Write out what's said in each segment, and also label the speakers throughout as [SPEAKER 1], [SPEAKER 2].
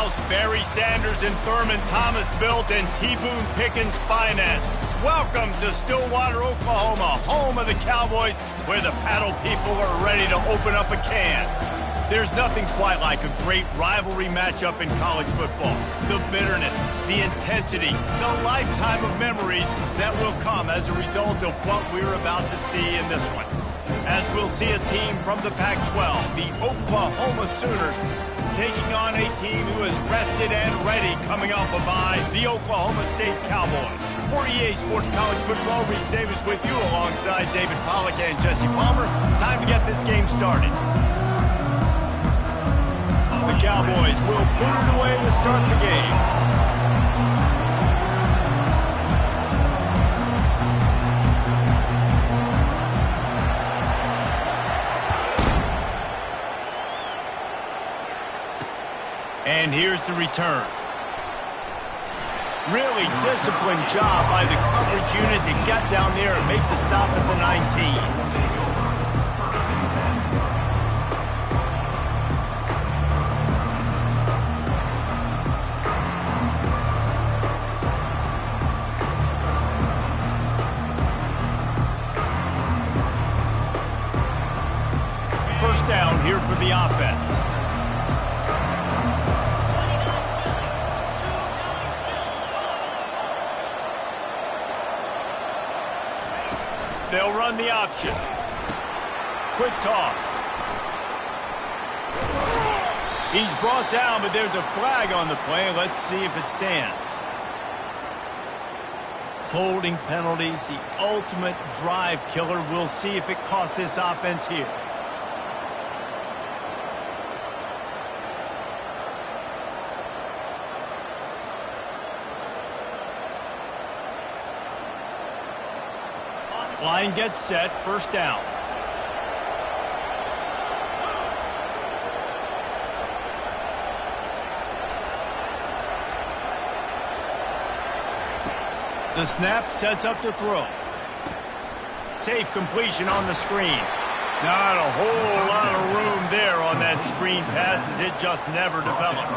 [SPEAKER 1] house Barry Sanders and Thurman Thomas built and T. Boone Pickens financed. Welcome to Stillwater, Oklahoma, home of the Cowboys, where the paddle people are ready to open up a can. There's nothing quite like a great rivalry matchup in college football. The bitterness, the intensity, the lifetime of memories that will come as a result of what we're about to see in this one. As we'll see a team from the Pac-12, the Oklahoma Sooners, taking on a team who is rested and ready coming off a bye, the Oklahoma State Cowboys. For EA Sports College Football, Reese Davis with you alongside David Pollack and Jesse Palmer. Time to get this game started. The Cowboys will put it away to start the game. And here's the return. Really disciplined job by the coverage unit to get down there and make the stop at the 19. First down here for the offense. They'll run the option. Quick toss. He's brought down, but there's a flag on the play. Let's see if it stands. Holding penalties, the ultimate drive killer. We'll see if it costs this offense here. Line gets set, first down. The snap sets up the throw. Safe completion on the screen. Not a whole lot of room there on that screen pass as it just never developed.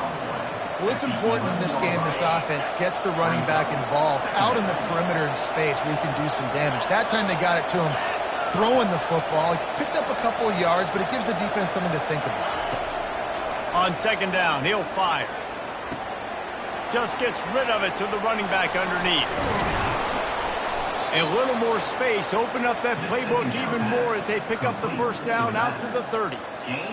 [SPEAKER 2] Well, it's important in this game this offense gets the running back involved out in the perimeter in space where he can do some damage. That time they got it to him throwing the football. He picked up a couple of yards, but it gives the defense something to think about.
[SPEAKER 1] On second down, he'll fire. Just gets rid of it to the running back underneath. A little more space, open up that playbook even more as they pick up the first down out to the 30.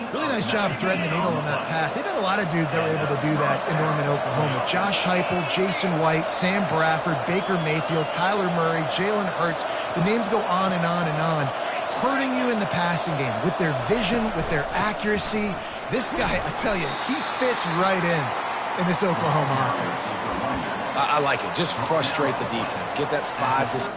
[SPEAKER 2] Really nice job threading the needle on that pass. They've had a lot of dudes that were able to do that in Norman, Oklahoma. Josh Heupel, Jason White, Sam Bradford, Baker Mayfield, Kyler Murray, Jalen Hurts. The names go on and on and on. Hurting you in the passing game with their vision, with their accuracy. This guy, I tell you, he fits right in this Oklahoma offense.
[SPEAKER 3] I like it. Just frustrate the defense. Get that 5 to...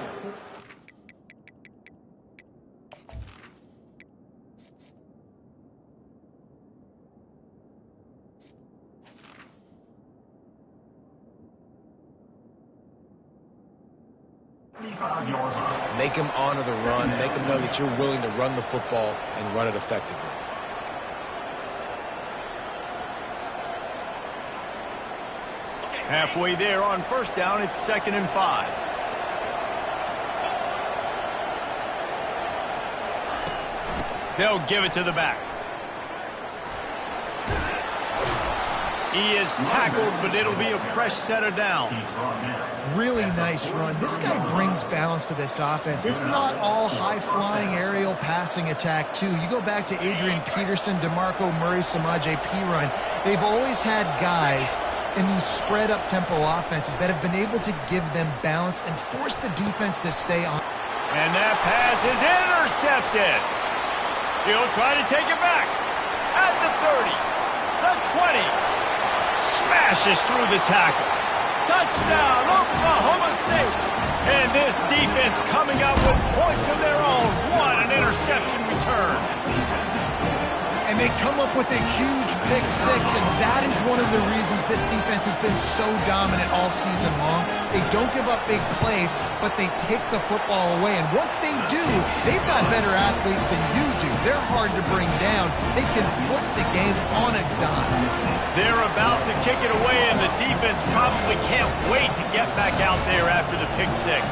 [SPEAKER 3] Make them honor the run. Make them know that you're willing to run the football and run it effectively.
[SPEAKER 1] Halfway there on first down, it's 2nd and 5. They'll give it to the back. He is tackled, but it'll be a fresh set of downs.
[SPEAKER 2] Really nice run. This guy brings balance to this offense. It's not all high-flying aerial passing attack, too. You go back to Adrian Peterson, DeMarco Murray, Samaje Perine. They've always had guys in these spread-up tempo offenses that have been able to give them balance and force the defense to stay on.
[SPEAKER 1] And that pass is intercepted. He'll try to take it back. At the 30, the 20. Smashes through the tackle. Touchdown, Oklahoma State. And this defense coming up with points of their own. What an interception return.
[SPEAKER 2] And they come up with a huge pick six, and that is one of the reasons this defense has been so dominant all season long. They don't give up big plays, but they take the football away. And once they do, they've got better athletes than you do. They're hard to bring down. They can flip the game on a dime.
[SPEAKER 1] They're about to kick it away, and the defense probably can't wait to get back out there after the pick six.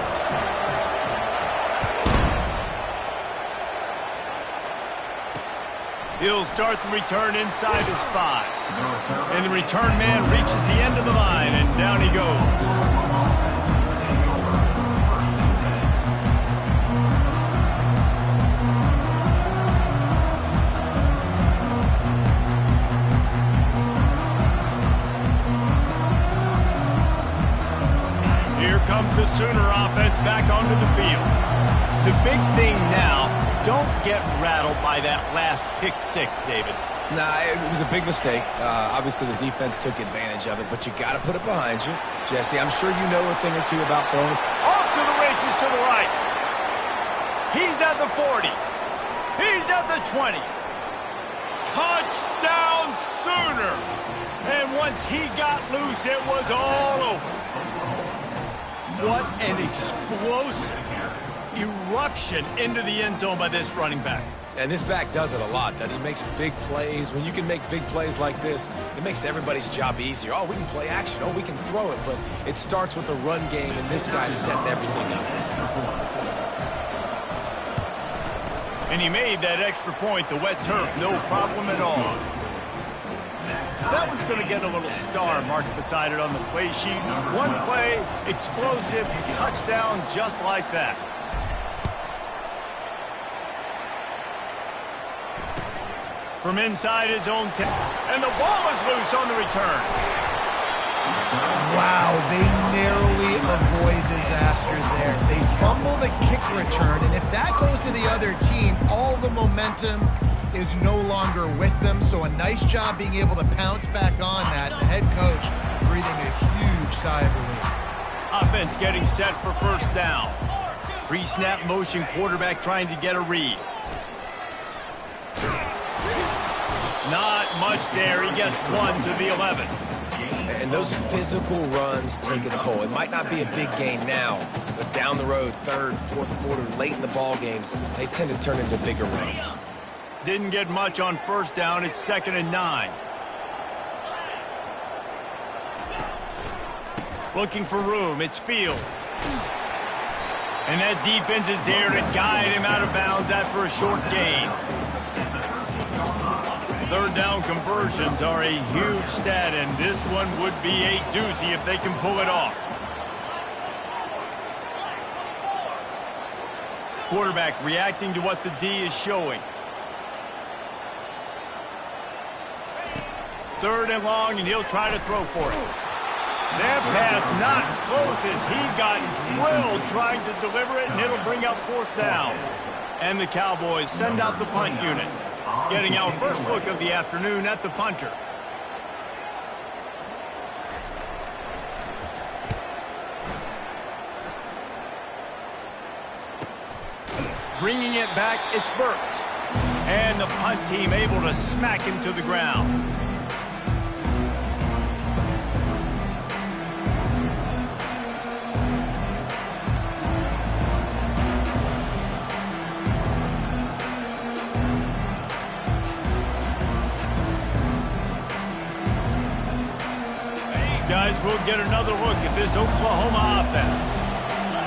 [SPEAKER 1] He'll start the return inside his 5. And the return man reaches the end of the line, and down he goes. Here comes the Sooner offense back onto the field. The big thing now, don't get rattled by that last pick six, David.
[SPEAKER 3] Nah, it was a big mistake. Obviously, the defense took advantage of it, but you got to put it behind you. Jesse, I'm sure you know a thing or two about throwing.
[SPEAKER 1] Off to the races to the right. He's at the 40. He's at the 20. Touchdown Sooners! And once he got loose, it was all over. What an explosive eruption into the end zone by this running back.
[SPEAKER 3] And this back does it a lot, doesn't he? Makes big plays. When you can make big plays like this, it makes everybody's job easier. Oh, we can play action. Oh, we can throw it. But it starts with the run game, and this guy's setting everything up.
[SPEAKER 1] And he made that extra point, the wet turf, no problem at all. That one's going to get a little star marked beside it on the play sheet. One play, explosive, touchdown just like that. From inside his own 10. And the ball is loose on the return.
[SPEAKER 2] Wow, they narrowly avoid disaster there. They fumble the kick return, and if that goes to the other team, all the momentum is no longer with them. So a nice job being able to pounce back on that. The head coach breathing a huge sigh of relief.
[SPEAKER 1] Offense getting set for first down. Pre-snap motion, quarterback trying to get a read. Not much there. He gets 1 to the 11.
[SPEAKER 3] And those physical runs take a toll. It might not be a big gain now, but down the road, third, fourth quarter, late in the ball games, they tend to turn into bigger runs.
[SPEAKER 1] Didn't get much on first down. It's 2nd and 9. Looking for room. It's Fields. And that defense is there to guide him out of bounds after a short gain. Third down conversions are a huge stat, and this one would be a doozy if they can pull it off. Quarterback reacting to what the D is showing. 3rd and long, and he'll try to throw for it. That pass not close as he got drilled trying to deliver it, and it'll bring up 4th down. And the Cowboys send out the punt unit. Getting our first look of the afternoon at the punter. Bringing it back, it's Burks. And the punt team able to smack him to the ground. Guys, we'll get another look at this Oklahoma offense.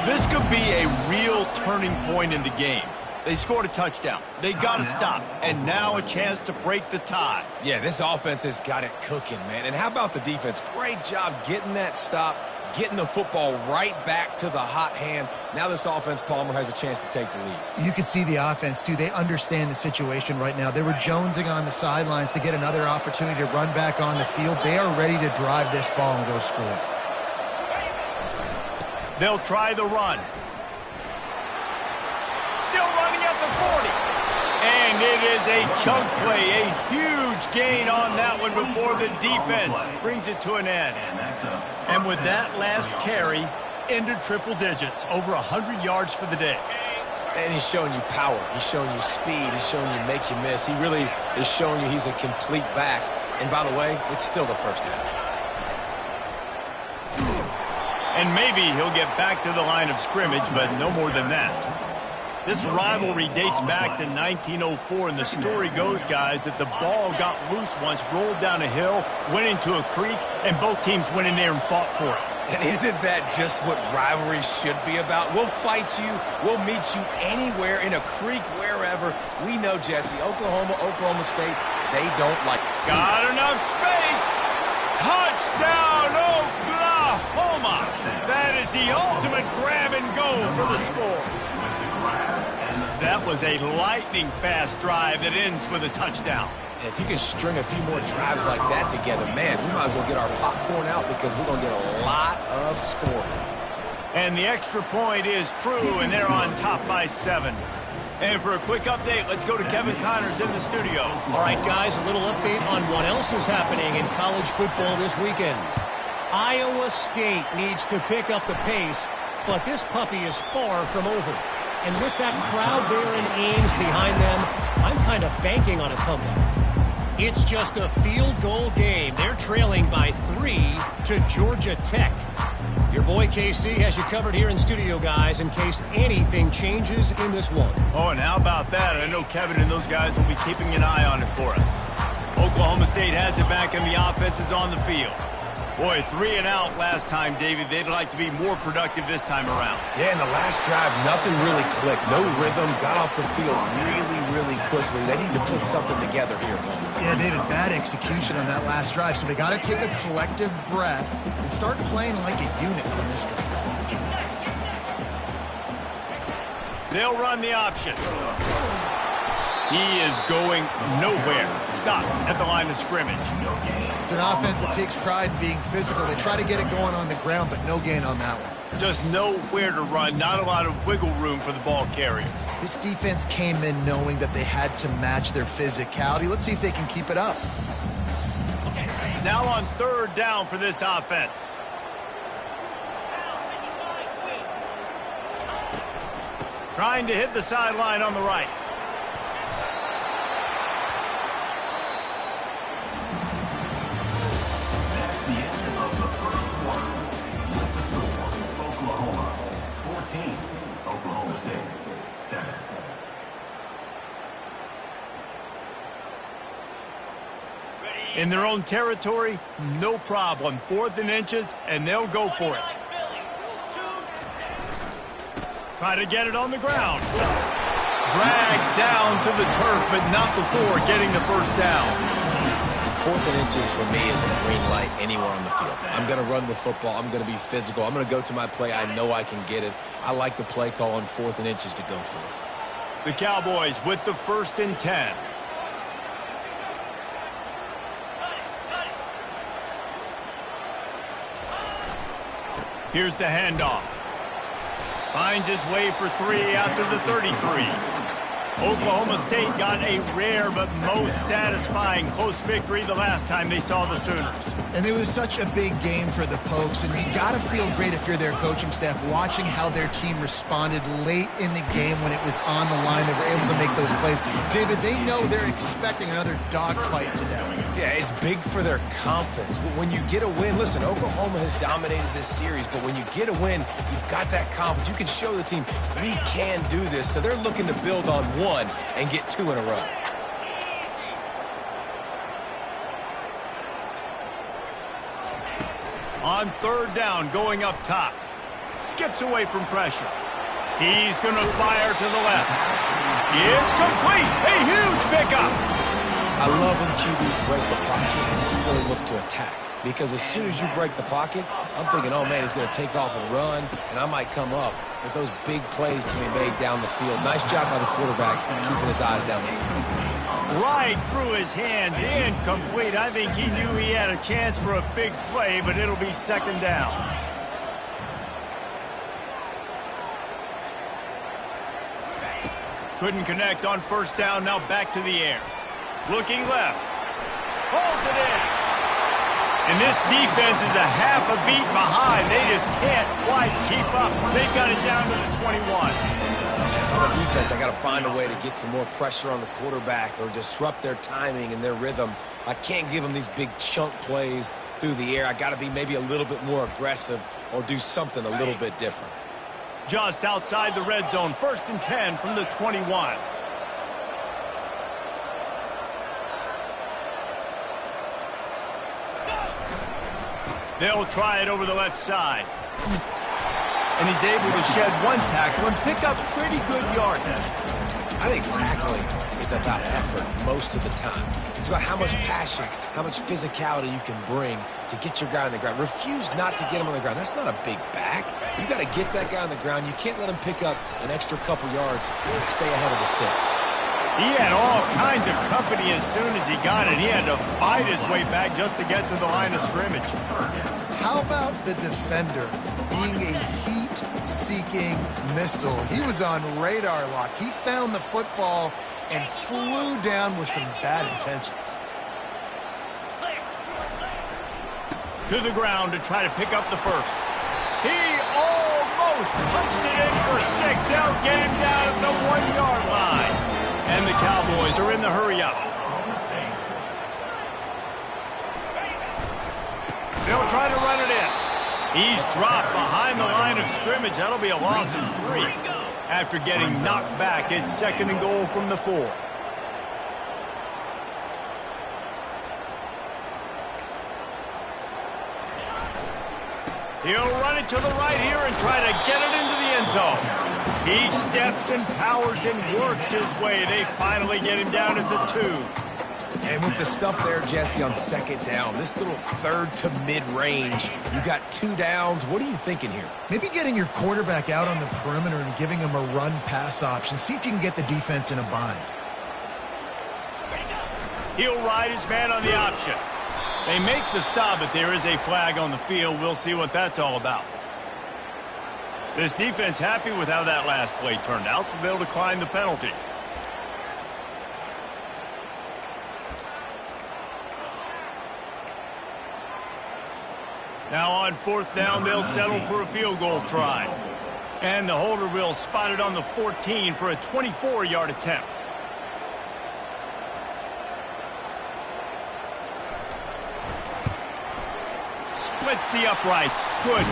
[SPEAKER 1] This could be a real turning point in the game. They scored a touchdown. They got to stop. And now a chance to break the tie.
[SPEAKER 3] Yeah, this offense has got it cooking, man. And how about the defense? Great job getting that stop, getting the football right back to the hot hand. Now this offense, Palmer, has a chance to take the lead.
[SPEAKER 2] You can see the offense, too. They understand the situation right now. They were jonesing on the sidelines to get another opportunity to run back on the field. They are ready to drive this ball and go score.
[SPEAKER 1] They'll try the run. Still running at the 40. And it is a chunk play, a huge gain on that one before the defense brings it to an end. And with that last carry, into triple digits, over 100 yards for the day.
[SPEAKER 3] And he's showing you power. He's showing you speed. He's showing you make you miss. He really is showing you he's a complete back. And by the way, it's still the first half.
[SPEAKER 1] And maybe he'll get back to the line of scrimmage, but no more than that. This rivalry dates back to 1904, and the story goes, guys, that the ball got loose once, rolled down a hill, went into a creek, and both teams went in there and fought for it.
[SPEAKER 3] And isn't that just what rivalry should be about? We'll fight you. We'll meet you anywhere, in a creek, wherever. We know, Jesse, Oklahoma State, they don't like...
[SPEAKER 1] Got enough space. Touchdown, Oklahoma. That is the ultimate grab and go for the score. That was a lightning-fast drive that ends with a touchdown.
[SPEAKER 3] If you can string a few more drives like that together, man, we might as well get our popcorn out because we're going to get a lot of scoring.
[SPEAKER 1] And the extra point is true, and they're on top by 7. And for a quick update, let's go to Kevin Connors in the studio.
[SPEAKER 4] All right, guys, a little update on what else is happening in college football this weekend. Iowa State needs to pick up the pace, but this puppy is far from over. And with that crowd there in Ames behind them, I'm kind of banking on a comeback. It's just a field goal game. They're trailing by 3 to Georgia Tech. Your boy KC has you covered here in studio, guys, in case anything changes in this one.
[SPEAKER 1] Oh, and how about that? I know Kevin and those guys will be keeping an eye on it for us. Oklahoma State has it back, and the offense is on the field. Boy, 3 and out last time, David. They'd like to be more productive this time around.
[SPEAKER 3] Yeah, in the last drive, nothing really clicked. No rhythm, got off the field really quickly. They need to put something together here, man.
[SPEAKER 2] Yeah, David, bad execution on that last drive. So they got to take a collective breath and start playing like a unit on this drive.
[SPEAKER 1] They'll run the option. He is going nowhere. Stop at the line of scrimmage.
[SPEAKER 2] It's an offense that takes pride in being physical. They try to get it going on the ground, but no gain on that one.
[SPEAKER 1] Just nowhere to run. Not a lot of wiggle room for the ball carrier.
[SPEAKER 2] This defense came in knowing that they had to match their physicality. Let's see if they can keep it up.
[SPEAKER 1] Now on 3rd down for this offense. Trying to hit the sideline on the right.
[SPEAKER 5] Oklahoma State, 7.
[SPEAKER 1] In their own territory, no problem. 4th and inches, and they'll go for it. Try to get it on the ground. Dragged down to the turf, but not before getting the first down.
[SPEAKER 3] 4th and inches for me is a green light anywhere on the field. I'm going to run the football. I'm going to be physical. I'm going to go to my play. I know I can get it. I like the play call on 4th and inches to go for it.
[SPEAKER 1] The Cowboys with the 1st and 10. Here's the handoff. Finds his way for 3 out to the 33. Oklahoma State got a rare but most satisfying close victory the last time they saw the Sooners.
[SPEAKER 2] And it was such a big game for the Pokes, and you got to feel great if you're their coaching staff watching how their team responded late in the game when it was on the line. They were able to make those plays. David, they know they're expecting another dogfight today.
[SPEAKER 3] Yeah, it's big for their confidence. When you get a win, listen, Oklahoma has dominated this series, but when you get a win, you've got that confidence. You can show the team, we can do this. So they're looking to build on 1 and get 2 in a row.
[SPEAKER 1] On 3rd down, going up top. Skips away from pressure. He's going to fire to the left. It's complete. A huge pickup.
[SPEAKER 3] I love when QBs break the pocket and still look to attack. Because as soon as you break the pocket, I'm thinking, oh, man, he's going to take off and run, and I might come up. But those big plays can be made down the field. Nice job by the quarterback keeping his eyes down the field.
[SPEAKER 1] Right through his hands, incomplete. I think he knew he had a chance for a big play, but it'll be 2nd down. Couldn't connect on 1st down, now back to the air. Looking left. Pulls it in. And this defense is a half a beat behind. They just can't quite keep up. They've got it down to the 21.
[SPEAKER 3] For the defense, I got to find a way to get some more pressure on the quarterback or disrupt their timing and their rhythm. I can't give them these big chunk plays through the air. I got to be maybe a little bit more aggressive or do something a little bit different.
[SPEAKER 1] Just outside the red zone, 1st and 10 from the 21. They'll try it over the left side. And he's able to shed one tackle and pick up pretty good yardage.
[SPEAKER 3] I think tackling is about effort most of the time. It's about how much passion, how much physicality you can bring to get your guy on the ground. Refuse not to get him on the ground. That's not a big back. You got to get that guy on the ground. You can't let him pick up an extra couple yards and stay ahead of the sticks.
[SPEAKER 1] He had all kinds of company as soon as he got it. He had to fight his way back just to get to the line of scrimmage.
[SPEAKER 2] How about the defender being a heat-seeking missile? He was on radar lock. He found the football and flew down with some bad intentions.
[SPEAKER 1] To the ground to try to pick up the first. He almost punched it in for 6. They'll get him down at the 1-yard line. And the Cowboys are in the hurry-up. They'll try to run it in. He's dropped behind the line of scrimmage. That'll be a loss of 3. After getting knocked back, it's 2nd and goal from the 4. He'll run it to the right here and try to get it into the end zone. He steps and powers and works his way. They finally get him down at the 2.
[SPEAKER 3] And with the stuff there, Jesse, on 2nd down, this little 3rd to mid-range, you got 2 downs. What are you thinking here?
[SPEAKER 2] Maybe getting your quarterback out on the perimeter and giving him a run-pass option. See if you can get the defense in a bind.
[SPEAKER 1] He'll ride his man on the option. They make the stop, but there is a flag on the field. We'll see what that's all about. This defense happy with how that last play turned out, so they'll decline the penalty. Now on 4th down, they'll settle for a field goal try. And the holder will spot it on the 14 for a 24-yard attempt. Splits the uprights. Good.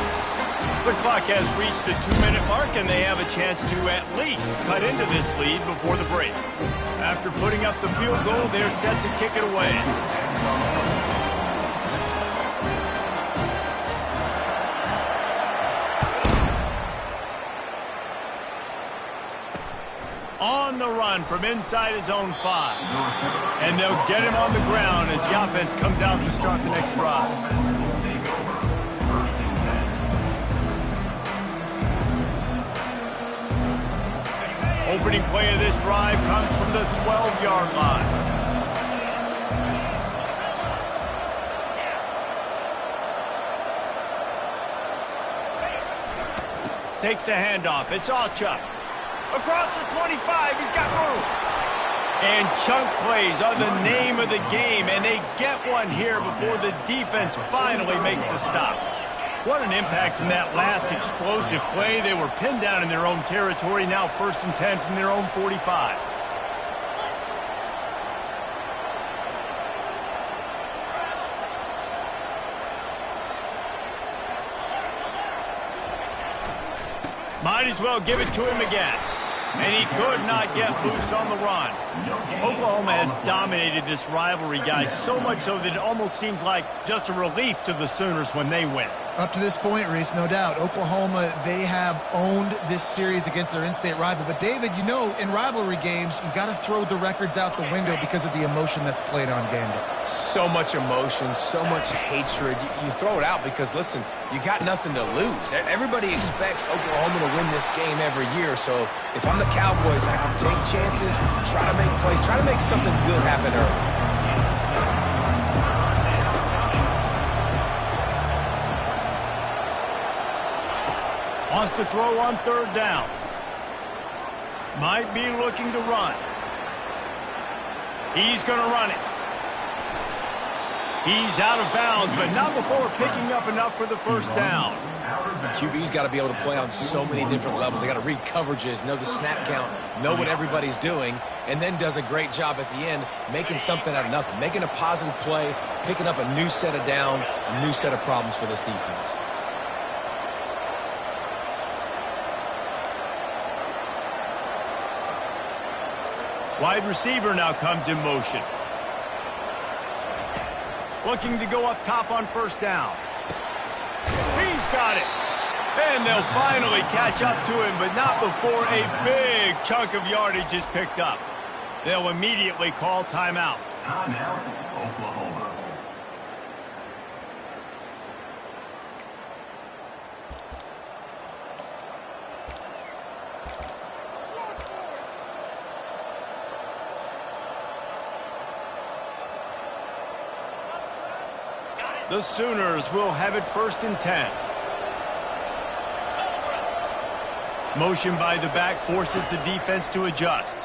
[SPEAKER 1] The clock has reached the 2-minute mark, and they have a chance to at least cut into this lead before the break. After putting up the field goal, they're set to kick it away. On the run from inside his own 5. And they'll get him on the ground as the offense comes out to start the next drive. Opening play of this drive comes from the 12-yard line. Takes the handoff. It's Allchuck. Across the 25, he's got room. And chunk plays are the name of the game, and they get one here before the defense finally makes the stop. What an impact from that last explosive play. They were pinned down in their own territory, now 1st and 10 from their own 45. Might as well give it to him again. And he could not get loose on the run. Oklahoma has dominated this rivalry, guys, so much so that it almost seems like just a relief to the Sooners when they win.
[SPEAKER 2] Up to this point, Reese, no doubt, Oklahoma, they have owned this series against their in-state rival. But, David, you know, in rivalry games, you got to throw the records out the window because of the emotion that's played on game day.
[SPEAKER 3] So much emotion, so much hatred. You throw it out because, listen, you got nothing to lose. Everybody expects Oklahoma to win this game every year. So if I'm the Cowboys, I can take chances, try to make plays, try to make something good happen early.
[SPEAKER 1] Wants to throw on 3rd down. Might be looking to run. He's going to run it. He's out of bounds, but not before picking up enough for the 1st down.
[SPEAKER 3] QB's got to be able to play on so many different levels. They got to read coverages, know the snap count, know what everybody's doing, and then does a great job at the end making something out of nothing, making a positive play, picking up a new set of downs, a new set of problems for this defense.
[SPEAKER 1] Wide receiver now comes in motion. Looking to go up top on first down. He's got it. And they'll finally catch up to him, but not before a big chunk of yardage is picked up. They'll immediately call timeout.
[SPEAKER 5] Timeout, Oklahoma.
[SPEAKER 1] The Sooners will have it 1st and 10. Motion by the back forces the defense to adjust.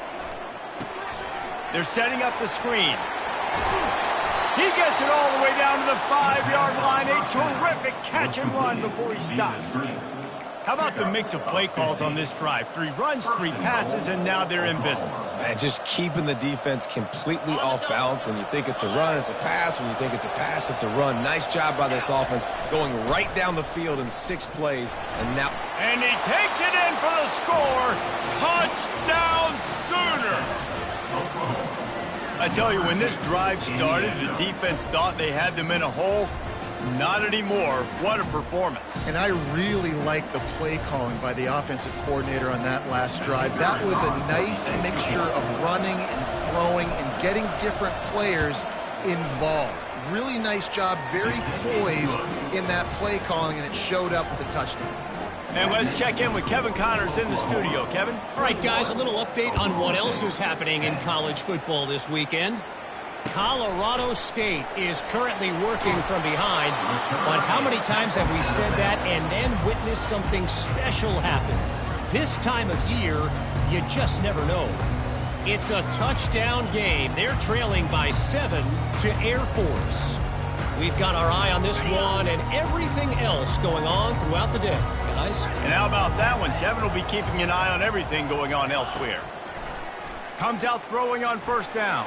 [SPEAKER 1] They're setting up the screen. He gets it all the way down to the 5-yard line. A terrific catch and run before he stops. How about the mix of play calls on this drive? 3 runs, 3 passes, and now they're in business.
[SPEAKER 3] And just keeping the defense completely off balance. When you think it's a run, it's a pass. When you think it's a pass, it's a run. Nice job by this offense going right down the field in 6 plays.
[SPEAKER 1] And he takes it in for the score. Touchdown Sooners! I tell you, when this drive started, the defense thought they had them in a hole. Not anymore. What a performance.
[SPEAKER 2] And I really like the play calling by the offensive coordinator on that last drive. That was a nice mixture of running and throwing and getting different players involved. Really nice job, very poised in that play calling, and it showed up with a touchdown.
[SPEAKER 1] And let's check in with Kevin Connors in the studio. Kevin?
[SPEAKER 4] All right, guys, a little update on what else is happening in college football this weekend. Colorado State is currently working from behind, but how many times have we said that and then witnessed something special happen? This time of year, you just never know. It's a touchdown game. They're trailing by 7 to Air Force. We've got our eye on this one and everything else going on throughout the day, guys.
[SPEAKER 1] And how about that one? Kevin will be keeping an eye on everything going on elsewhere. Comes out throwing on first down.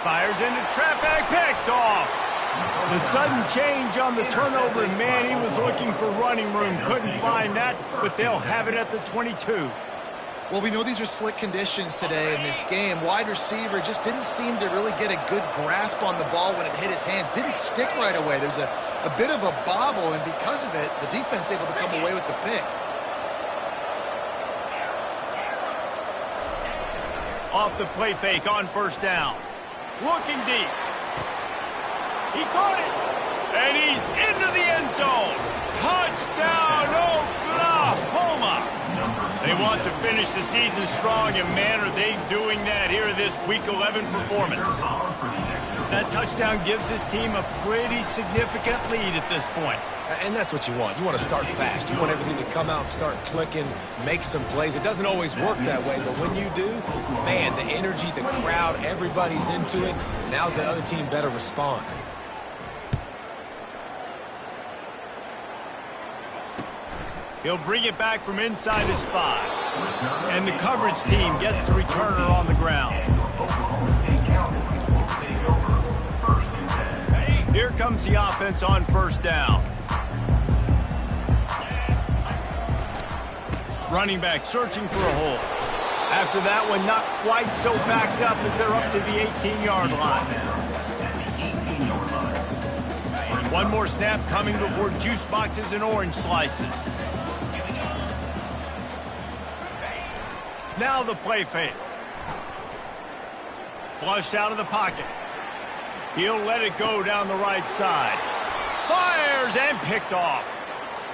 [SPEAKER 1] Fires into traffic, picked off. The sudden change on the turnover, and man, he was looking for running room. Couldn't find that, but they'll have it at the 22.
[SPEAKER 2] Well, we know these are slick conditions today in this game. Wide receiver just didn't seem to really get a good grasp on the ball when it hit his hands. Didn't stick right away. There's a bit of a bobble, and because of it, the defense able to come away with the pick.
[SPEAKER 1] Off the play fake on first down. Looking deep. He caught it. And he's into the end zone. Touchdown, Oklahoma. They want to finish the season strong, and man, are they doing that here in this Week 11 performance. That touchdown gives his team a pretty significant lead at this point.
[SPEAKER 3] And that's what you want. You want to start fast. You want everything to come out and start clicking, make some plays. It doesn't always work that way, but when you do, man, the energy, the crowd, everybody's into it. Now the other team better respond.
[SPEAKER 1] He'll bring it back from inside his 5. And the coverage team gets the returner on the ground. Here comes the offense on first down. Running back searching for a hole. After that one, not quite so backed up as they're up to the 18-yard line. One more snap coming before juice boxes and orange slices. Now the play fake. Flushed out of the pocket. He'll let it go down the right side. Fires and picked off.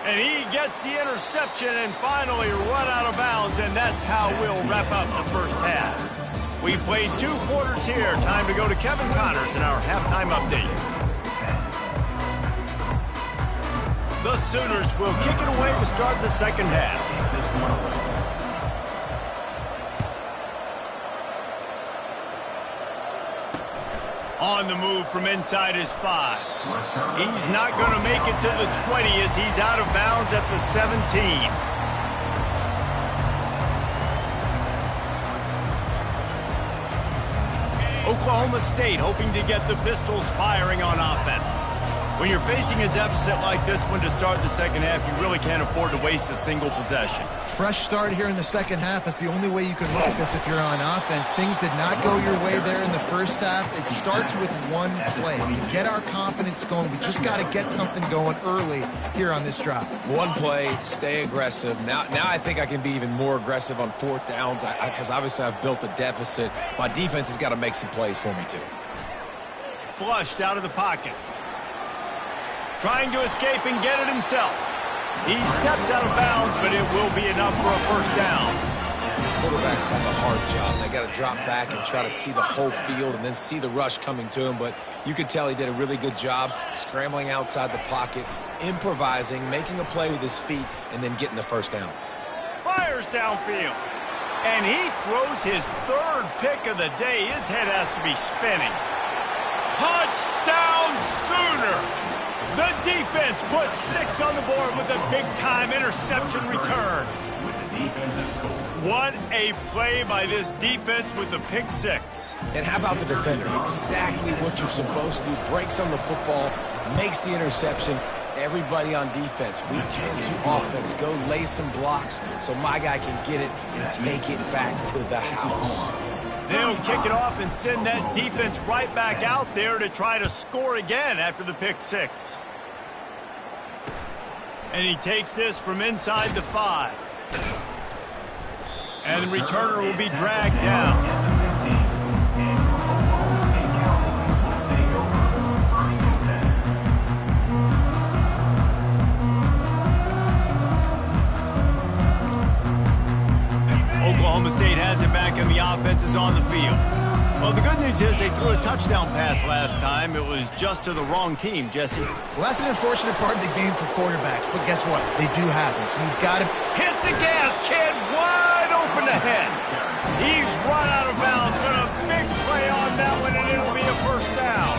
[SPEAKER 1] And he gets the interception and finally run out of bounds, and that's how we'll wrap up the first half. We played 2 quarters here. Time to go to Kevin Connors in our halftime update. The Sooners will kick it away to start the second half. On the move from inside his 5. He's not going to make it to the 20 as he's out of bounds at the 17. Oklahoma State hoping to get the Pistols firing on offense. When you're facing a deficit like this one to start the second half, you really can't afford to waste a single possession.
[SPEAKER 2] Fresh start here in the second half. That's the only way you can look at this if you're on offense. Things did not go your way there in the first half. It starts with one play. To get our confidence going, we just got to get something going early here on this drive.
[SPEAKER 3] One play, stay aggressive. Now I think I can be even more aggressive on fourth downs because obviously I've built a deficit. My defense has got to make some plays for me too.
[SPEAKER 1] Flushed out of the pocket. Trying to escape and get it himself. He steps out of bounds, but it will be enough for a first down.
[SPEAKER 3] Quarterbacks have a hard job. They got to drop back and try to see the whole field and then see the rush coming to him. But you could tell he did a really good job scrambling outside the pocket, improvising, making a play with his feet, and then getting the first down.
[SPEAKER 1] Fires downfield. And he throws his third pick of the day. His head has to be spinning. Touchdown Sooners! The defense puts 6 on the board with a big-time interception return.
[SPEAKER 5] With the defensive score.
[SPEAKER 1] What a play by this defense with the pick 6.
[SPEAKER 3] And how about the defender? Exactly what you're supposed to do. Breaks on the football, makes the interception. Everybody on defense, we turn to offense. Go lay some blocks so my guy can get it and take it back to the house.
[SPEAKER 1] They'll kick it off and send that defense right back out there to try to score again after the pick 6. And he takes this from inside the 5. And the returner will be dragged down. Oklahoma State has it back and the offense is on the field. Well, the good news is they threw a touchdown pass last time. It was just to the wrong team, Jesse.
[SPEAKER 2] Well, that's an unfortunate part of the game for quarterbacks, but guess what? They do happen, so you've got to
[SPEAKER 1] hit the gas, kid, wide open ahead. He's run out of bounds, but a big play on that one, and it'll be a first down.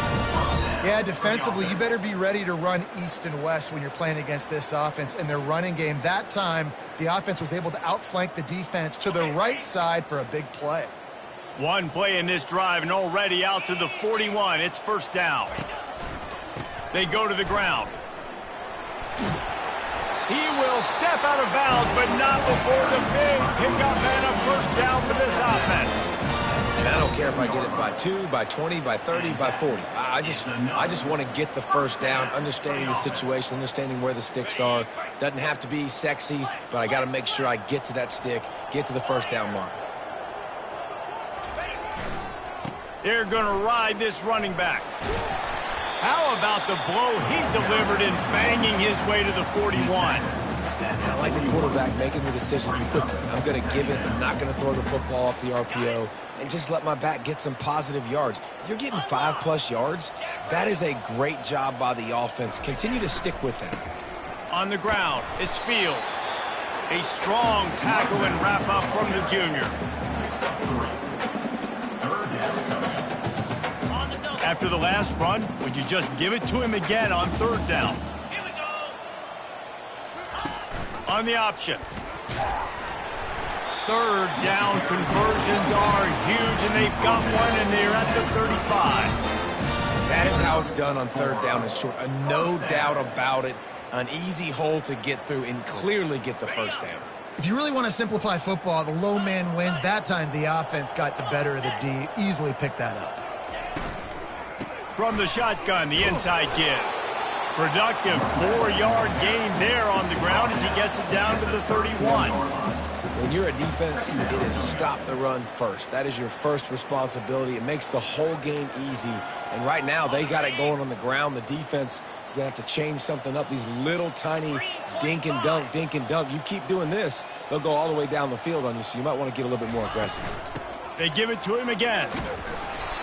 [SPEAKER 2] Yeah, defensively, you better be ready to run east and west when you're playing against this offense. And their running game, that time, the offense was able to outflank the defense to the right side for a big play.
[SPEAKER 1] One play in this drive, and already out to the 41. It's first down. They go to the ground. He will step out of bounds, but not before the big pickup and a first down for this offense.
[SPEAKER 3] And I don't care if I get it by 2, by 20, by 30, by 40. I just want to get the first down, understanding the situation, understanding where the sticks are. Doesn't have to be sexy, but I got to make sure I get to that stick, get to the first down mark.
[SPEAKER 1] They're going to ride this running back. How about the blow he delivered in banging his way to the 41?
[SPEAKER 3] And I like the quarterback making the decision quickly. I'm going to give it. I'm not going to throw the football off the RPO and just let my back get some positive yards. You're getting 5+ yards. That is a great job by the offense. Continue to stick with that.
[SPEAKER 1] On the ground, it's Fields. A strong tackle and wrap up from the junior. After the last run, would you just give it to him again on third down? On the option. Third down conversions are huge, and they've got one, and they're at the 35.
[SPEAKER 3] That is how it's done on third down and short. No doubt about it. An easy hole to get through and clearly get the first down.
[SPEAKER 2] If you really want to simplify football, the low man wins. That time the offense got the better of the D. Easily picked that up.
[SPEAKER 1] From the shotgun, the inside give. Productive 4-yard gain there on the ground as he gets it down to the 31.
[SPEAKER 3] When you're a defense, it is stop the run first. That is your first responsibility. It makes the whole game easy. And right now, they got it going on the ground. The defense is going to have to change something up. These little tiny dink and dunk, dink and dunk. You keep doing this, they'll go all the way down the field on you, so you might want to get a little bit more aggressive.
[SPEAKER 1] They give it to him again.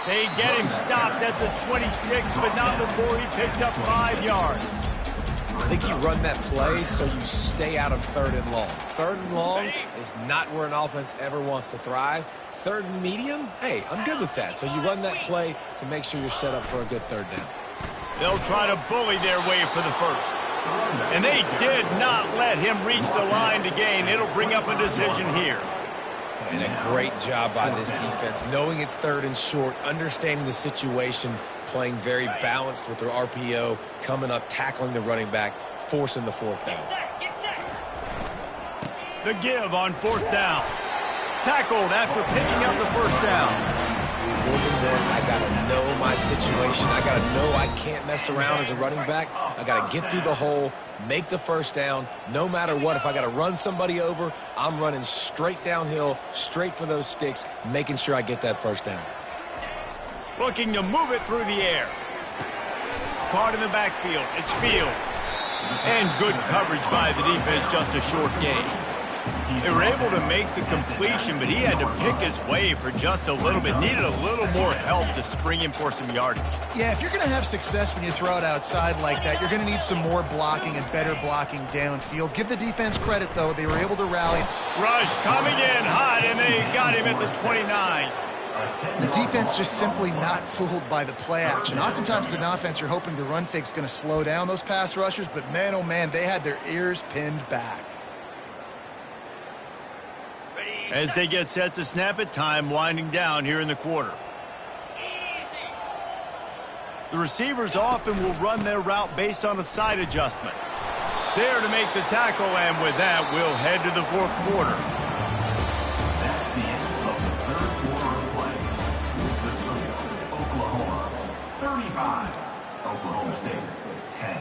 [SPEAKER 1] They get him stopped at the 26, but not before he picks up 5 yards.
[SPEAKER 3] I think you run that play so you stay out of third and long. Third and long is not where an offense ever wants to thrive. Third and medium, hey, I'm good with that. So you run that play to make sure you're set up for a good third down.
[SPEAKER 1] They'll try to bully their way for the first. And they did not let him reach the line to gain. It'll bring up a decision here.
[SPEAKER 3] And a great job by this defense, knowing it's 3rd and short, understanding the situation, playing very balanced with their RPO, coming up, tackling the running back, forcing the 4th down.
[SPEAKER 1] The give on 4th down. Tackled after picking up the 1st down.
[SPEAKER 3] 4th and 1, I got to know my situation. I got to know I can't mess around as a running back. I got to get through the hole, make the 1st down. No matter what, if I got to run somebody over, I'm running straight downhill, straight for those sticks, making sure I get that 1st down.
[SPEAKER 1] Looking to move it through the air. Caught in the backfield. It's Fields. And good coverage by the defense, just a short gain. They were able to make the completion, but he had to pick his way for just a little bit. Needed a little more help to spring him for some yardage.
[SPEAKER 2] Yeah, if you're going to have success when you throw it outside like that, you're going to need some more blocking and better blocking downfield. Give the defense credit, though. They were able to rally.
[SPEAKER 1] Rush coming in hot, and they got him at the 29.
[SPEAKER 2] The defense just simply not fooled by the play action. Oftentimes as an offense, you're hoping the run fake's going to slow down those pass rushers, but man, oh man, they had their ears pinned back.
[SPEAKER 1] As they get set to snap it, time winding down here in the quarter. The receivers often will run their route based on a side adjustment. There to make the tackle, and with that, we'll head to the 4th quarter.
[SPEAKER 5] That's the end of the 3rd quarter of play. With Oklahoma 35, Oklahoma State 10.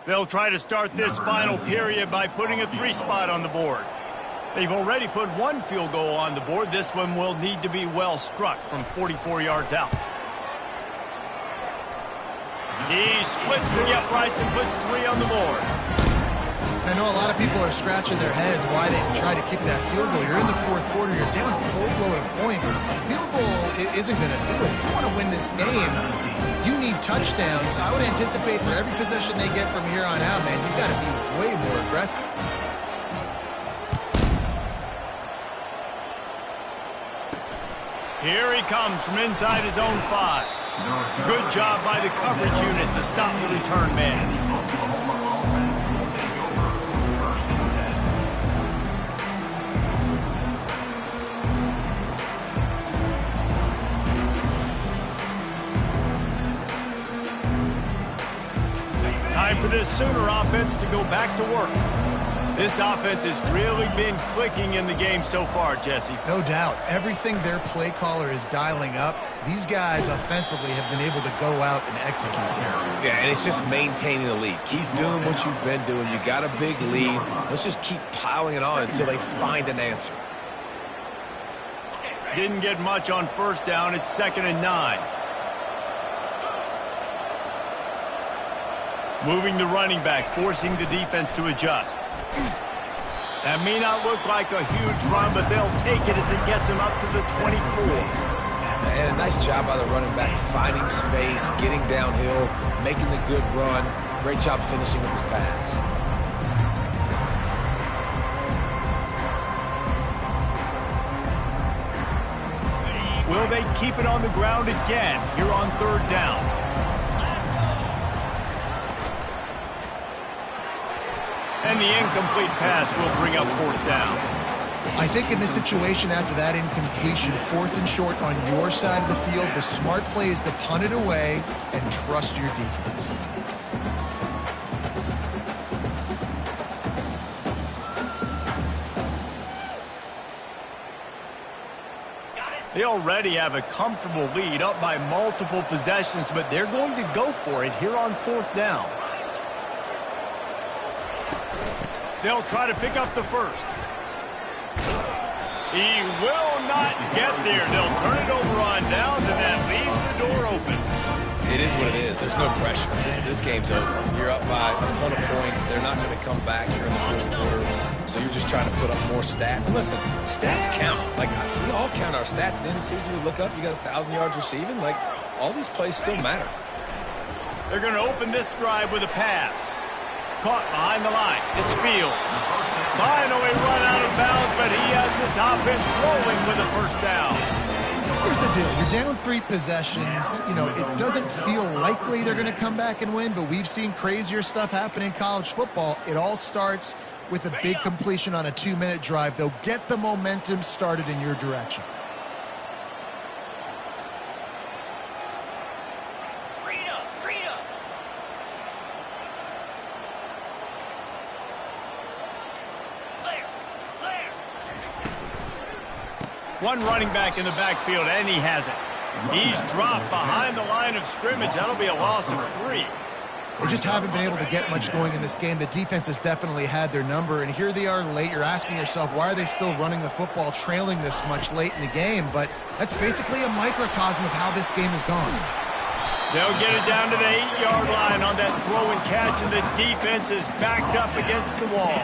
[SPEAKER 1] They'll try to start this final period by putting a 3-spot on the board. They've already put 1 field goal on the board. This one will need to be well struck from 44 yards out. He splits the uprights and puts 3 on the board.
[SPEAKER 2] I know a lot of people are scratching their heads why they try to kick that field goal. You're in the 4th quarter. You're down a whole load of points. A field goal isn't going to do it. If you want to win this game, you need touchdowns. I would anticipate for every possession they get from here on out, man, you've got to be way more aggressive.
[SPEAKER 1] Here he comes from inside his own 5. Good job by the coverage unit to stop the return man. Time for this Sooner offense to go back to work. This offense has really been clicking in the game so far, Jesse.
[SPEAKER 2] No doubt. Everything their play caller is dialing up, these guys offensively have been able to go out and execute here.
[SPEAKER 3] Yeah, and it's just maintaining the lead. Keep doing what you've been doing. You got a big lead. Let's just keep piling it on until they find an answer.
[SPEAKER 1] Didn't get much on 1st down. It's 2nd and 9. Moving the running back, forcing the defense to adjust. That may not look like a huge run, but they'll take it as it gets him up to the 24.
[SPEAKER 3] And a nice job by the running back, finding space, getting downhill, making the good run. Great job finishing with his pads.
[SPEAKER 1] Will they keep it on the ground again here on 3rd down? And the incomplete pass will bring up 4th down.
[SPEAKER 2] I think in this situation after that incompletion, 4th and short on your side of the field, the smart play is to punt it away and trust your defense.
[SPEAKER 1] They already have a comfortable lead up by multiple possessions, but they're going to go for it here on 4th down. They'll try to pick up the 1st. He will not get there. They'll turn it over on downs, and that leaves the door open.
[SPEAKER 3] It is what it is. There's no pressure. This game's over. You're up by a ton of points. They're not going to come back here in the 4th quarter. So you're just trying to put up more stats. And listen, stats count. Like, we all count our stats. At the end of the season, we look up, you got 1,000 yards receiving. Like, all these plays still matter.
[SPEAKER 1] They're going to open this drive with a pass. caught behind the line. It's Fields. Finally run out of bounds, but he has this offense rolling with a first down.
[SPEAKER 2] Here's the deal. You're down 3 possessions. You know, it doesn't feel likely they're going to come back and win, but we've seen crazier stuff happen in college football. It all starts with a big completion on a 2-minute drive. They'll get the momentum started in your direction.
[SPEAKER 1] One running back in the backfield, and he has it. He's dropped behind the line of scrimmage. That'll be a loss of 3.
[SPEAKER 2] They just haven't been able to get much going in this game. The defense has definitely had their number, and here they are late. You're asking yourself, why are they still running the football, trailing this much late in the game? But that's basically a microcosm of how this game has gone.
[SPEAKER 1] They'll get it down to the 8-yard line on that throw and catch, and the defense is backed up against the wall.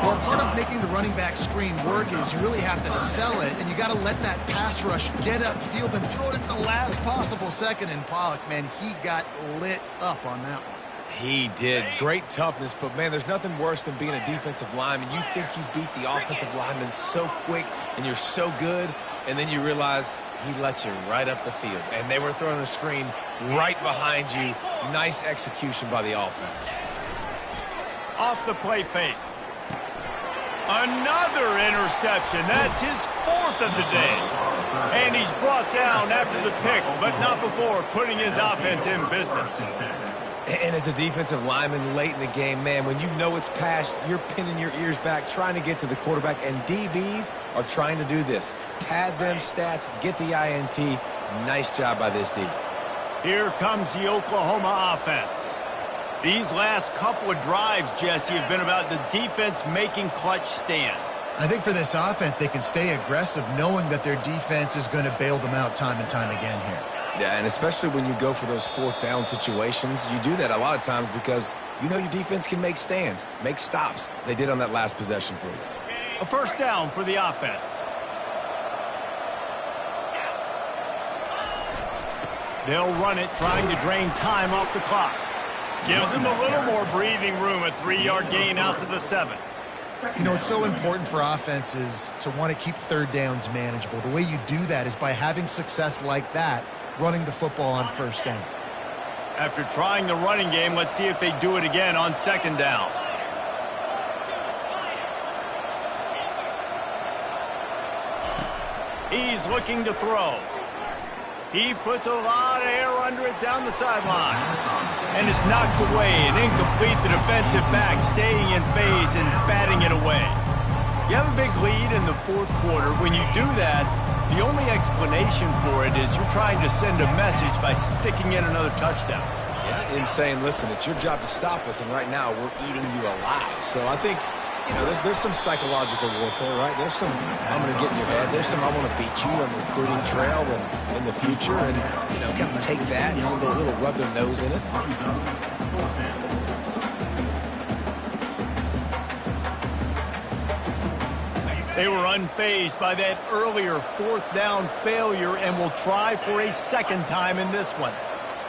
[SPEAKER 2] Well, part of making the running back screen work is you really have to sell it, and you got to let that pass rush get upfield and throw it at the last possible second. And Pollock, man, he got lit up on that one.
[SPEAKER 3] He did. Great toughness, but, man, there's nothing worse than being a defensive lineman. You think you beat the offensive lineman so quick, and you're so good, and then you realize he let you right up the field. And they were throwing a screen right behind you. Nice execution by the offense.
[SPEAKER 1] Off the play fake. Another interception. That's his 4th of the day. And he's brought down after the pick, but not before putting his offense in business.
[SPEAKER 3] And as a defensive lineman late in the game, man, when you know it's past, you're pinning your ears back, trying to get to the quarterback, and DBs are trying to do this. Pad them stats, get the INT. Nice job by this D.
[SPEAKER 1] Here comes the Oklahoma offense. These last couple of drives, Jesse, have been about the defense making clutch stand.
[SPEAKER 2] I think for this offense, they can stay aggressive knowing that their defense is going to bail them out time and time again here.
[SPEAKER 3] Yeah, and especially when you go for those 4th down situations, you do that a lot of times because you know your defense can make stands, make stops. They did on that last possession for you.
[SPEAKER 1] A first down for the offense. They'll run it, trying to drain time off the clock. Gives them a little more breathing room, a 3-yard gain out to the 7.
[SPEAKER 2] You know, it's so important for offenses to want to keep 3rd downs manageable. The way you do that is by having success like that, running the football on 1st down.
[SPEAKER 1] After trying the running game, let's see if they do it again on 2nd down. He's looking to throw. He puts a lot of air under it down the sideline. And it's knocked away and incomplete. The defensive back staying in phase and batting it away. You have a big lead in the 4th quarter. When you do that, the only explanation for it is you're trying to send a message by sticking in another touchdown.
[SPEAKER 3] Yeah, and saying, listen, it's your job to stop us, and right now we're eating you alive. So I think, you know, there's some psychological warfare, right? There's some, I'm going to get in your head. There's some, I want to beat you on the recruiting trail and in the future. And, you know, kind of take that and a little rub their nose in it.
[SPEAKER 1] They were unfazed by that earlier 4th down failure and will try for a 2nd time in this one.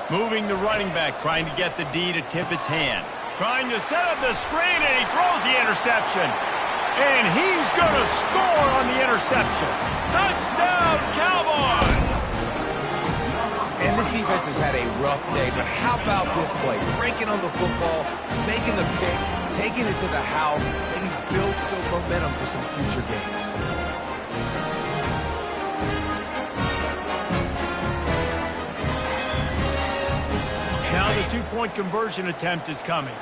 [SPEAKER 1] Moving the running back, trying to get the D to tip its hand. Trying to set up the screen, and he throws the interception. And he's going to score on the interception. Touchdown, Cowboys!
[SPEAKER 3] And this defense has had a rough day, but how about this play? Breaking on the football, making the pick, taking it to the house, maybe build some momentum for some future games.
[SPEAKER 1] Now the 2-point conversion attempt is coming.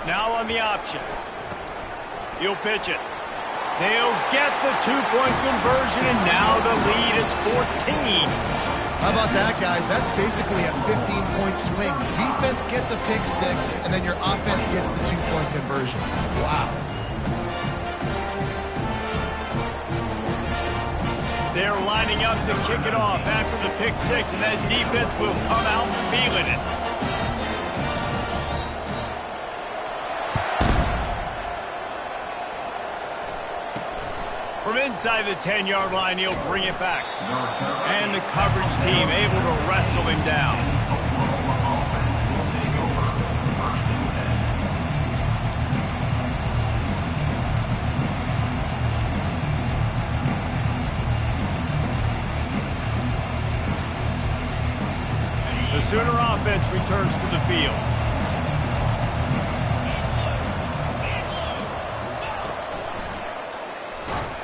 [SPEAKER 1] Now on the option. He'll pitch it. They'll get the 2-point conversion, and now the lead is 14.
[SPEAKER 2] How about that, guys? That's basically a 15-point swing. Defense gets a pick 6, and then your offense gets the 2-point conversion. Wow.
[SPEAKER 1] They're lining up to kick it off after the pick 6, and that defense will come out feeling it. From inside the 10-yard line, he'll bring it back. And the coverage team able to wrestle him down. Sooner offense returns to the field.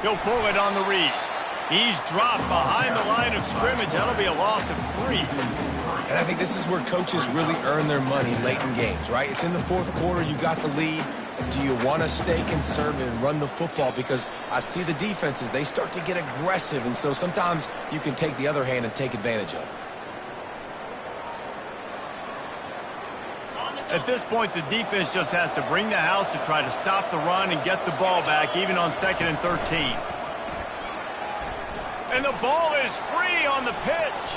[SPEAKER 1] He'll pull it on the read. He's dropped behind the line of scrimmage. That'll be a loss of 3.
[SPEAKER 3] And I think this is where coaches really earn their money late in games, right? It's in the fourth quarter. You got the lead. Do you want to stay conservative and run the football? Because I see the defenses, they start to get aggressive, and so sometimes you can take the other hand and take advantage of it.
[SPEAKER 1] At this point, the defense just has to bring the house to try to stop the run and get the ball back, even on 2nd and 13. And the ball is free on the pitch.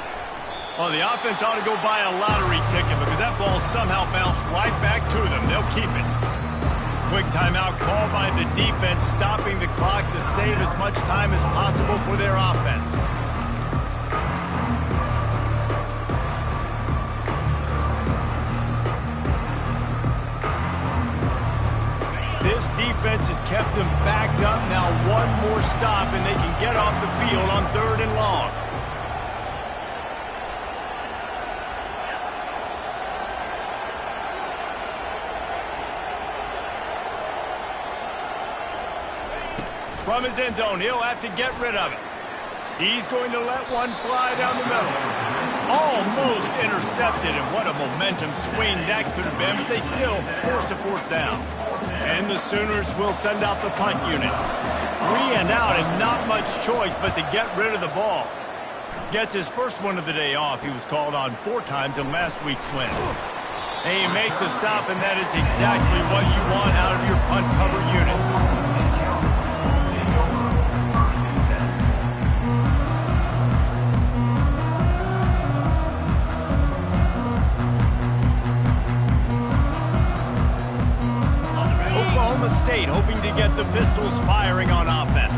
[SPEAKER 1] Well, the offense ought to go buy a lottery ticket because that ball somehow bounced right back to them. They'll keep it. Quick timeout called by the defense, stopping the clock to save as much time as possible for their offense. This defense has kept them backed up. Now one more stop and they can get off the field on 3rd and long. From his end zone, he'll have to get rid of it. He's going to let one fly down the middle. Almost intercepted, and what a momentum swing that could have been, but they still force a 4th down. And the Sooners will send out the punt unit. 3 and out and not much choice but to get rid of the ball. Gets his first one of the day off. He was called on 4 times in last week's win. They make the stop, and that is exactly what you want out of your punt cover unit. State hoping to get the Pistols firing on offense.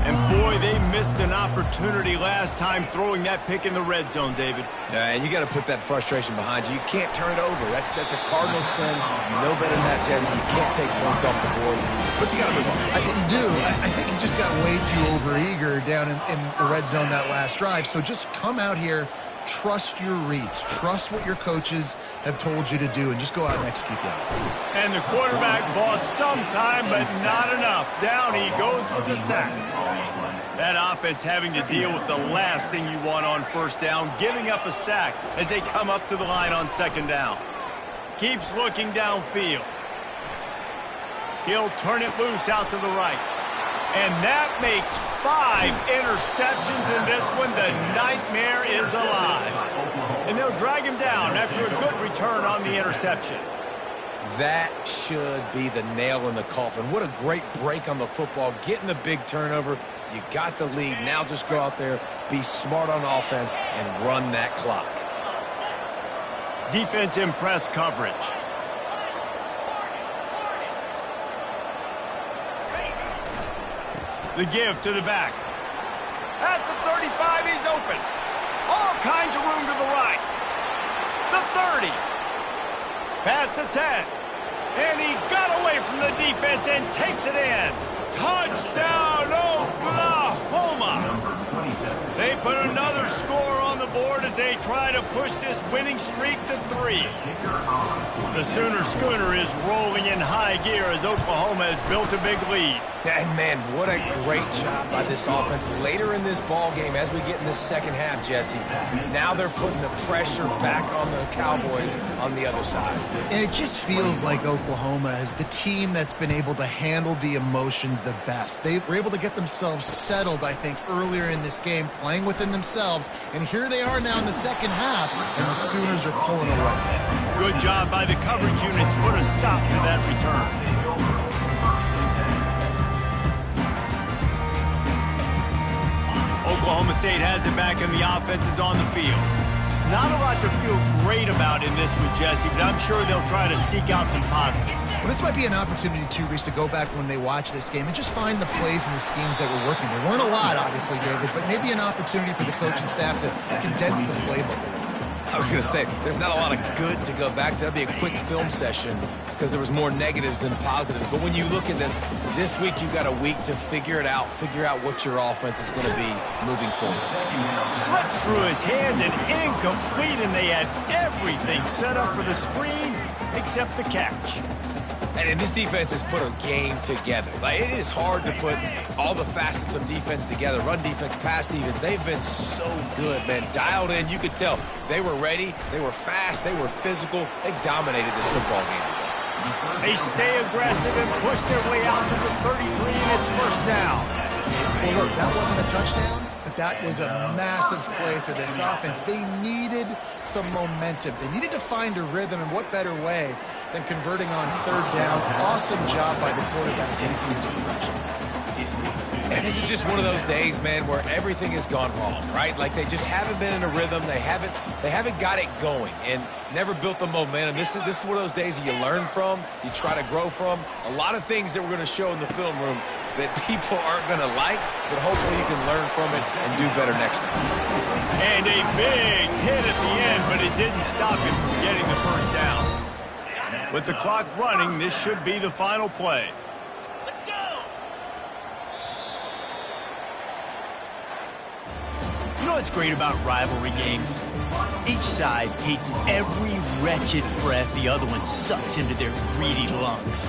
[SPEAKER 1] And boy, they missed an opportunity last time throwing that pick in the red zone, David.
[SPEAKER 3] And you got to put that frustration behind you. You can't turn it over. That's a cardinal sin. You know better than that, Jesse. You can't take points off the board. But you got to move on.
[SPEAKER 2] You do. I think he just got way too overeager down in the red zone that last drive. So just come out here, trust your reads, trust what your coaches have told you to do, and just go out and execute that.
[SPEAKER 1] And the quarterback bought some time, but not enough. Down he goes with the sack. That offense having to deal with the last thing you want on 1st down, giving up a sack as they come up to the line on 2nd down. Keeps looking downfield. He'll turn it loose out to the right. And that makes 5 interceptions in this one. The nightmare is alive. And they'll drag him down after a good return on the interception.
[SPEAKER 3] That should be the nail in the coffin. What a great break on the football. Getting the big turnover. You got the lead. Now just go out there, be smart on offense, and run that clock.
[SPEAKER 1] Defense in press coverage. The give to the back. At the 35, he's open. All kinds of room to the right. The 30. Past the 10. And he got away from the defense and takes it in. Touchdown, Oklahoma! They put another score on the board as they try to push this winning streak to 3. The Sooner schooner is rolling in high gear as Oklahoma has built a big lead.
[SPEAKER 3] And man, what a great job by this offense later in this ball game as we get in this second half, Jesse. Now they're putting the pressure back on the Cowboys on the other side.
[SPEAKER 2] And it just feels like Oklahoma is the team that's been able to handle the emotion the best. They were able to get themselves settled, I think, earlier in this game, playing within themselves. And here they are now in the second half, and the Sooners are pulling away.
[SPEAKER 1] Good job by the coverage unit to put a stop to that return. Oklahoma State has it back and the offense is on the field. Not a lot to feel great about in this one, Jesse, but I'm sure they'll try to seek out some positives.
[SPEAKER 2] Well, this might be an opportunity, too, Reese, to go back when they watch this game and just find the plays and the schemes that were working. There weren't a lot, obviously, David, but maybe an opportunity for the coaching staff to condense the playbook a little.
[SPEAKER 3] I was going to say, there's not a lot of good to go back to. That'd be a quick film session because there was more negatives than positives. But when you look at this week you've got a week to figure it out, figure out what your offense is going to be moving forward.
[SPEAKER 1] Slipped through his hands and incomplete, and they had everything set up for the screen except the catch.
[SPEAKER 3] And this defense has put a game together. Like, it is hard to put all the facets of defense together. Run defense, pass defense. They've been so good, man. Dialed in. You could tell they were ready. They were fast. They were physical. They dominated this football game today.
[SPEAKER 1] They stay aggressive and push their way out to the 33, and it's first down.
[SPEAKER 2] Well, look, that wasn't a touchdown, but that was a massive play for this offense. They needed some momentum. They needed to find a rhythm, and what better way than converting on third down. Awesome job by the quarterback making his progression.
[SPEAKER 3] And this is just one of those days, man, where everything has gone wrong, right? Like, they just haven't been in a rhythm. They haven't got it going and never built the momentum. This is one of those days that you learn from, you try to grow from. A lot of things that we're going to show in the film room that people aren't going to like, but hopefully you can learn from it and do better next time.
[SPEAKER 1] And a big hit at the end, but it didn't stop him from getting the first down. With the clock running, this should be the final play.
[SPEAKER 6] Let's go!
[SPEAKER 1] You know what's great about rivalry games? Each side hates every wretched breath the other one sucks into their greedy lungs.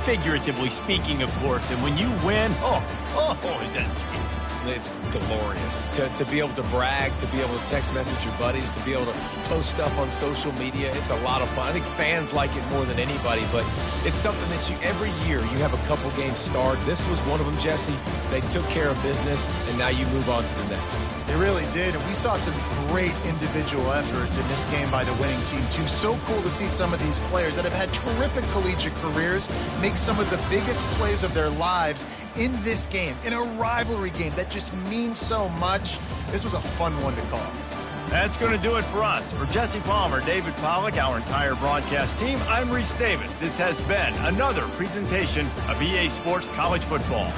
[SPEAKER 1] Figuratively speaking, of course, and when you win, is that sweet.
[SPEAKER 3] It's glorious to be able to brag, to be able to text message your buddies, to be able to post stuff on social media. It's a lot of fun. I think fans like it more than anybody, but it's something that every year you have a couple games start. This was one of them, Jesse. They took care of business, and now you move on to the next.
[SPEAKER 2] They really did, and we saw some great individual efforts in this game by the winning team, too. So cool to see some of these players that have had terrific collegiate careers make some of the biggest plays of their lives in this game, in a rivalry game that just means so much. This was a fun one to call.
[SPEAKER 1] That's going to do it for us. For Jesse Palmer, David Pollack, our entire broadcast team, I'm Reese Davis. This has been another presentation of EA Sports College Football.